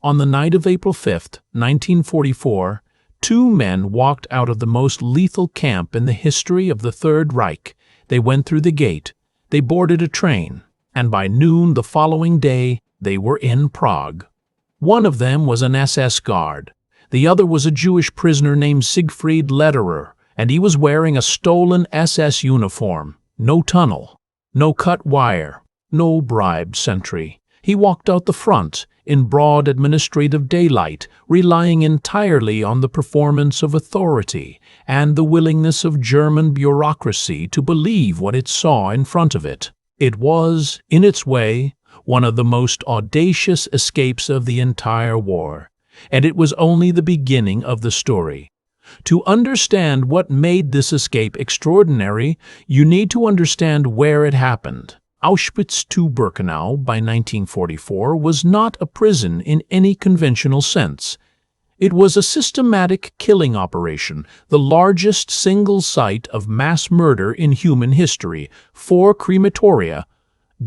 On the night of April 5, 1944, two men walked out of the most lethal camp in the history of the Third Reich. They went through the gate, they boarded a train, and by noon the following day, they were in Prague. One of them was an SS guard. The other was a Jewish prisoner named Siegfried Lederer, and he was wearing a stolen SS uniform. No tunnel, no cut wire, no bribed sentry. He walked out the front, in broad administrative daylight, relying entirely on the performance of authority and the willingness of German bureaucracy to believe what it saw in front of it. It was, in its way, one of the most audacious escapes of the entire war, and it was only the beginning of the story. To understand what made this escape extraordinary, you need to understand where it happened. Auschwitz-Birkenau by 1944 was not a prison in any conventional sense. It was a systematic killing operation, the largest single site of mass murder in human history. 4 crematoria,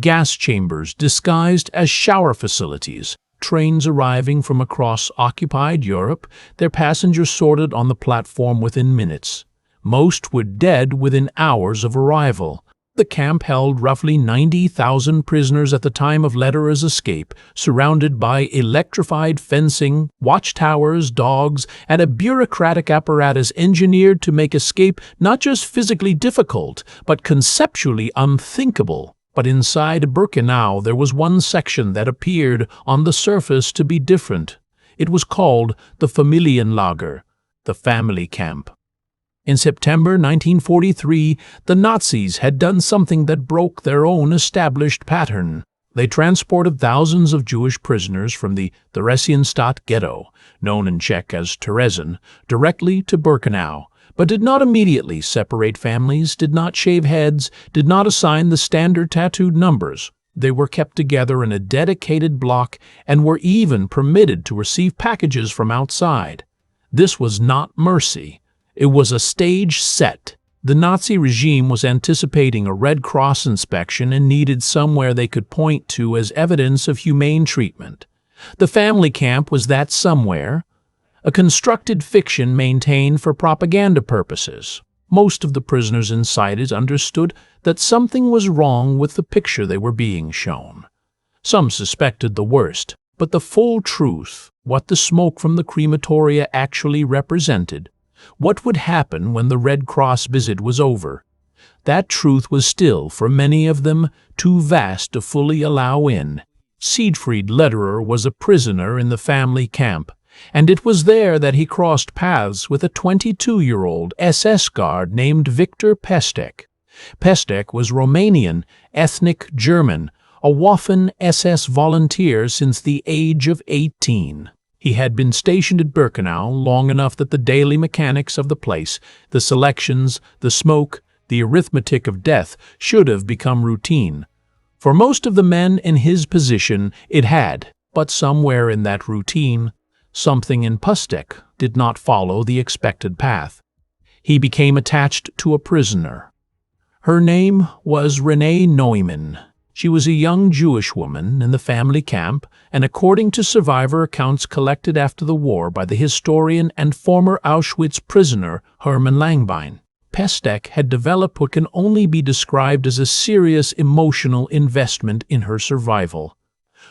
gas chambers disguised as shower facilities, trains arriving from across occupied Europe, their passengers sorted on the platform within minutes. Most were dead within hours of arrival. The camp held roughly 90,000 prisoners at the time of Lederer's escape, surrounded by electrified fencing, watchtowers, dogs, and a bureaucratic apparatus engineered to make escape not just physically difficult, but conceptually unthinkable. But inside Birkenau there was one section that appeared on the surface to be different. It was called the Familienlager, the family camp. In September 1943, the Nazis had done something that broke their own established pattern. They transported thousands of Jewish prisoners from the Theresienstadt ghetto, known in Czech as Terezin, directly to Birkenau, but did not immediately separate families, did not shave heads, did not assign the standard tattooed numbers. They were kept together in a dedicated block and were even permitted to receive packages from outside. This was not mercy. It was a stage set. The Nazi regime was anticipating a Red Cross inspection and needed somewhere they could point to as evidence of humane treatment. The family camp was that somewhere, a constructed fiction maintained for propaganda purposes. Most of the prisoners inside it understood that something was wrong with the picture they were being shown. Some suspected the worst, but the full truth, what the smoke from the crematoria actually represented, what would happen when the Red Cross visit was over, that truth was still, for many of them, too vast to fully allow in. Siegfried Lederer was a prisoner in the family camp, and it was there that he crossed paths with a 22-year-old SS guard named Viktor Pestek. Pestek was Romanian, ethnic German, a Waffen SS volunteer since the age of 18. He had been stationed at Birkenau long enough that the daily mechanics of the place, the selections, the smoke, the arithmetic of death should have become routine. For most of the men in his position it had, but somewhere in that routine, something in Pestek did not follow the expected path. He became attached to a prisoner. Her name was Renee Neumann. She was a young Jewish woman in the family camp, and according to survivor accounts collected after the war by the historian and former Auschwitz prisoner Hermann Langbein, Pestek had developed what can only be described as a serious emotional investment in her survival.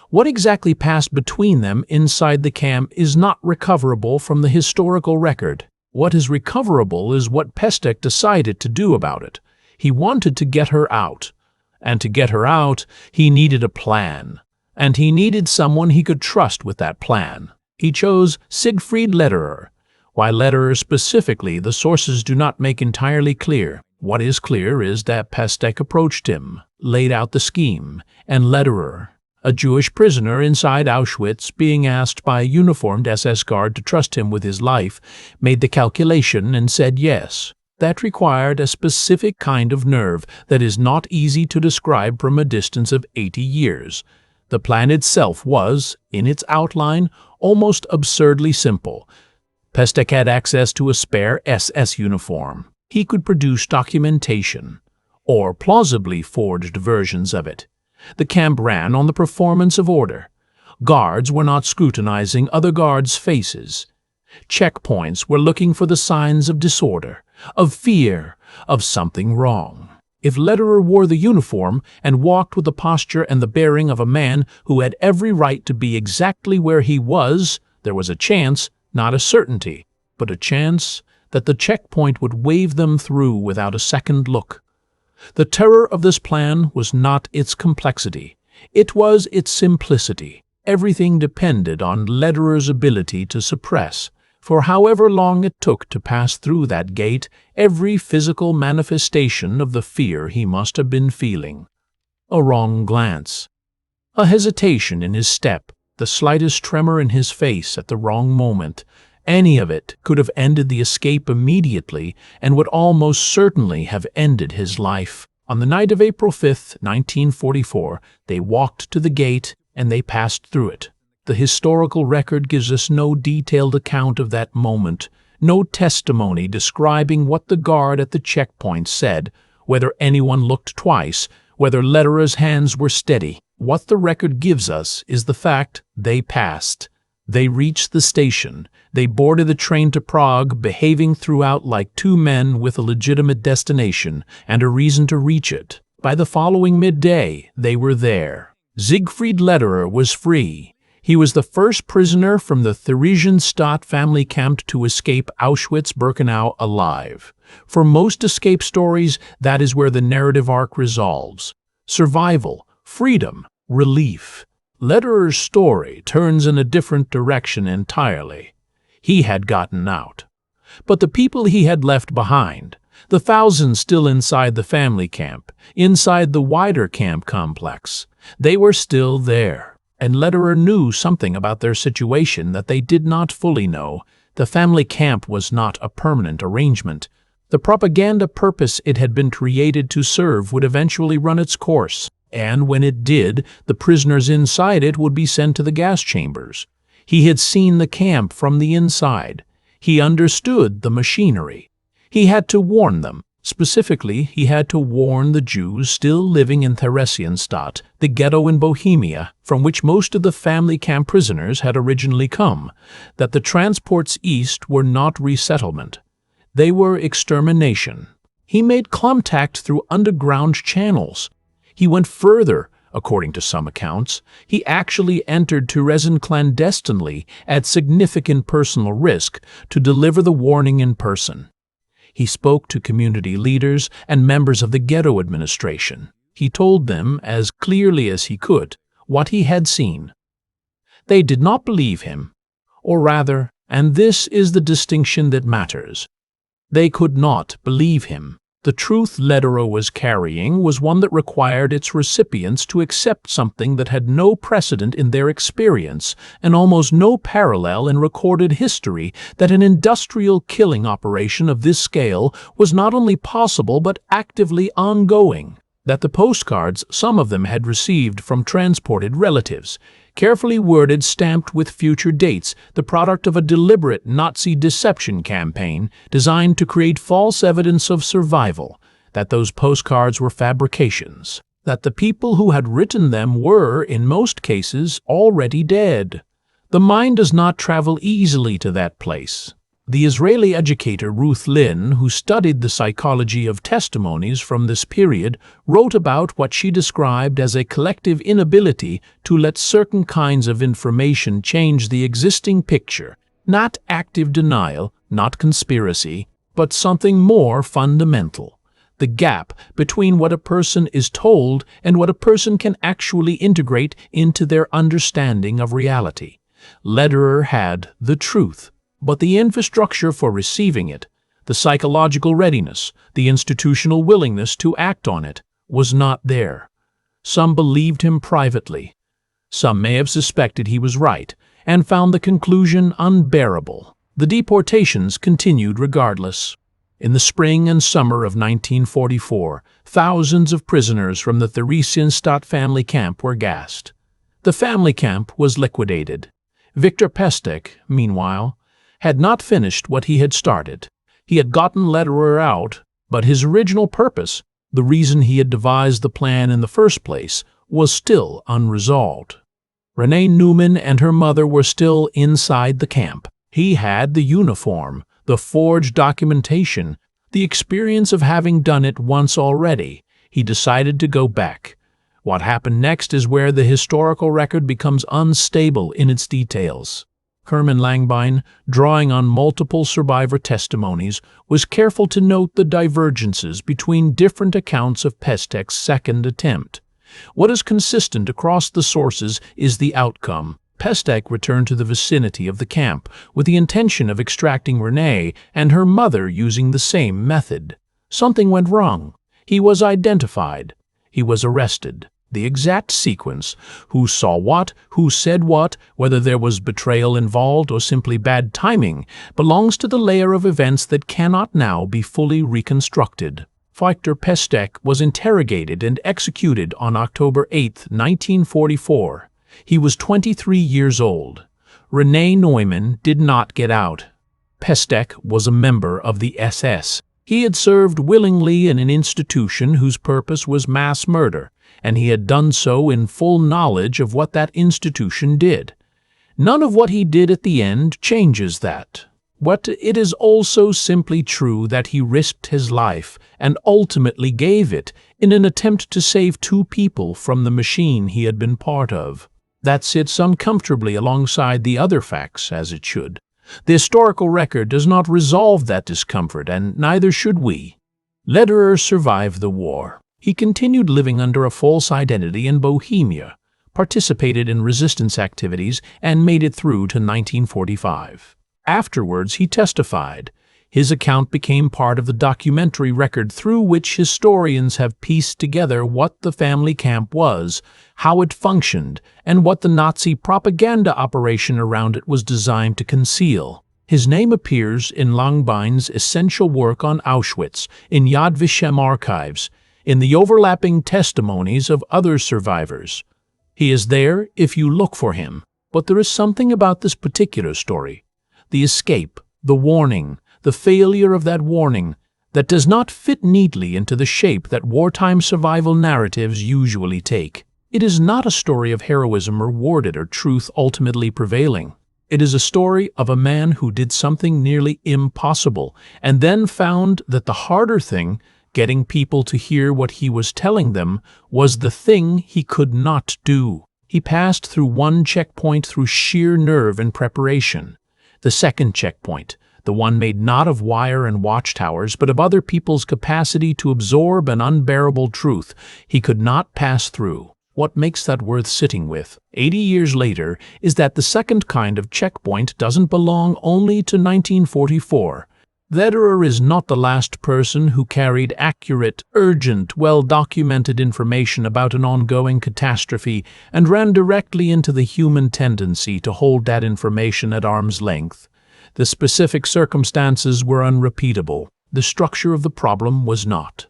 What exactly passed between them inside the camp is not recoverable from the historical record. What is recoverable is what Pestek decided to do about it. He wanted to get her out. And to get her out, he needed a plan. And he needed someone he could trust with that plan. He chose Siegfried Lederer. Why Lederer specifically, the sources do not make entirely clear. What is clear is that Pestek approached him, laid out the scheme, and Lederer, a Jewish prisoner inside Auschwitz being asked by a uniformed SS guard to trust him with his life, made the calculation and said yes. That required a specific kind of nerve that is not easy to describe from a distance of 80 years. The plan itself was, in its outline, almost absurdly simple. Pestek had access to a spare SS uniform. He could produce documentation, or plausibly forged versions of it. The camp ran on the performance of order. Guards were not scrutinizing other guards' faces. Checkpoints were looking for the signs of disorder, of fear, of something wrong. If Lederer wore the uniform and walked with the posture and the bearing of a man who had every right to be exactly where he was, there was a chance, not a certainty, but a chance that the checkpoint would wave them through without a second look. The terror of this plan was not its complexity. It was its simplicity. Everything depended on Lederer's ability to suppress, for however long it took to pass through that gate, every physical manifestation of the fear he must have been feeling. A wrong glance, a hesitation in his step, the slightest tremor in his face at the wrong moment, any of it could have ended the escape immediately and would almost certainly have ended his life. On the night of April 5th, 1944, they walked to the gate and they passed through it. The historical record gives us no detailed account of that moment, no testimony describing what the guard at the checkpoint said, whether anyone looked twice, whether Lederer's hands were steady. What the record gives us is the fact they passed. They reached the station. They boarded the train to Prague, behaving throughout like two men with a legitimate destination and a reason to reach it. By the following midday, they were there. Siegfried Lederer was free. He was the first prisoner from the Theresienstadt family camp to escape Auschwitz-Birkenau alive. For most escape stories, that is where the narrative arc resolves. Survival, freedom, relief. Lederer's story turns in a different direction entirely. He had gotten out. But the people he had left behind, the thousands still inside the family camp, inside the wider camp complex, they were still there. And Lederer knew something about their situation that they did not fully know. The family camp was not a permanent arrangement. The propaganda purpose it had been created to serve would eventually run its course, and when it did, the prisoners inside it would be sent to the gas chambers. He had seen the camp from the inside. He understood the machinery. He had to warn them. Specifically, he had to warn the Jews still living in Theresienstadt, the ghetto in Bohemia, from which most of the family camp prisoners had originally come, that the transports east were not resettlement. They were extermination. He made contact through underground channels. He went further, according to some accounts. He actually entered Theresienstadt clandestinely at significant personal risk to deliver the warning in person. He spoke to community leaders and members of the ghetto administration. He told them, as clearly as he could, what he had seen. They did not believe him, or rather, and this is the distinction that matters, they could not believe him. The truth Lederer was carrying was one that required its recipients to accept something that had no precedent in their experience and almost no parallel in recorded history, that an industrial killing operation of this scale was not only possible but actively ongoing, that the postcards some of them had received from transported relatives, carefully worded, stamped with future dates, the product of a deliberate Nazi deception campaign designed to create false evidence of survival, that those postcards were fabrications, that the people who had written them were, in most cases, already dead. The mind does not travel easily to that place. The Israeli educator Ruth Linn, who studied the psychology of testimonies from this period, wrote about what she described as a collective inability to let certain kinds of information change the existing picture, not active denial, not conspiracy, but something more fundamental. The gap between what a person is told and what a person can actually integrate into their understanding of reality. Lederer had the truth, but the infrastructure for receiving it, the psychological readiness, the institutional willingness to act on it, was not there. Some believed him privately. Some may have suspected he was right and found the conclusion unbearable. The deportations continued regardless. In the spring and summer of 1944, thousands of prisoners from the Theresienstadt family camp were gassed. The family camp was liquidated. Viktor Pestek, meanwhile, had not finished what he had started. He had gotten Lederer out, but his original purpose, the reason he had devised the plan in the first place, was still unresolved. Renee Newman and her mother were still inside the camp. He had the uniform, the forged documentation, the experience of having done it once already. He decided to go back. What happened next is where the historical record becomes unstable in its details. Hermann Langbein, drawing on multiple survivor testimonies, was careful to note the divergences between different accounts of Pestek's second attempt. What is consistent across the sources is the outcome. Pestek returned to the vicinity of the camp with the intention of extracting Renee and her mother using the same method. Something went wrong. He was identified. He was arrested. The exact sequence, who saw what, who said what, whether there was betrayal involved or simply bad timing, belongs to the layer of events that cannot now be fully reconstructed. Viktor Pestek was interrogated and executed on October 8, 1944. He was 23 years old. Renee Neumann did not get out. Pestek was a member of the SS. He had served willingly in an institution whose purpose was mass murder, and he had done so in full knowledge of what that institution did. None of what he did at the end changes that. But it is also simply true that he risked his life and ultimately gave it in an attempt to save two people from the machine he had been part of. That sits uncomfortably alongside the other facts, as it should. The historical record does not resolve that discomfort, and neither should we. Lederer survived the war. He continued living under a false identity in Bohemia, participated in resistance activities, and made it through to 1945. Afterwards, he testified. His account became part of the documentary record through which historians have pieced together what the family camp was, how it functioned, and what the Nazi propaganda operation around it was designed to conceal. His name appears in Langbein's essential work on Auschwitz, in Yad Vashem archives, in the overlapping testimonies of other survivors. He is there if you look for him, but there is something about this particular story, the escape, the warning, the failure of that warning, that does not fit neatly into the shape that wartime survival narratives usually take. It is not a story of heroism rewarded or truth ultimately prevailing. It is a story of a man who did something nearly impossible and then found that the harder thing, getting people to hear what he was telling them, was the thing he could not do. He passed through one checkpoint through sheer nerve and preparation. The second checkpoint, the one made not of wire and watchtowers, but of other people's capacity to absorb an unbearable truth, he could not pass through. What makes that worth sitting with, 80 years later, is that the second kind of checkpoint doesn't belong only to 1944. Lederer is not the last person who carried accurate, urgent, well-documented information about an ongoing catastrophe and ran directly into the human tendency to hold that information at arm's length. The specific circumstances were unrepeatable. The structure of the problem was not.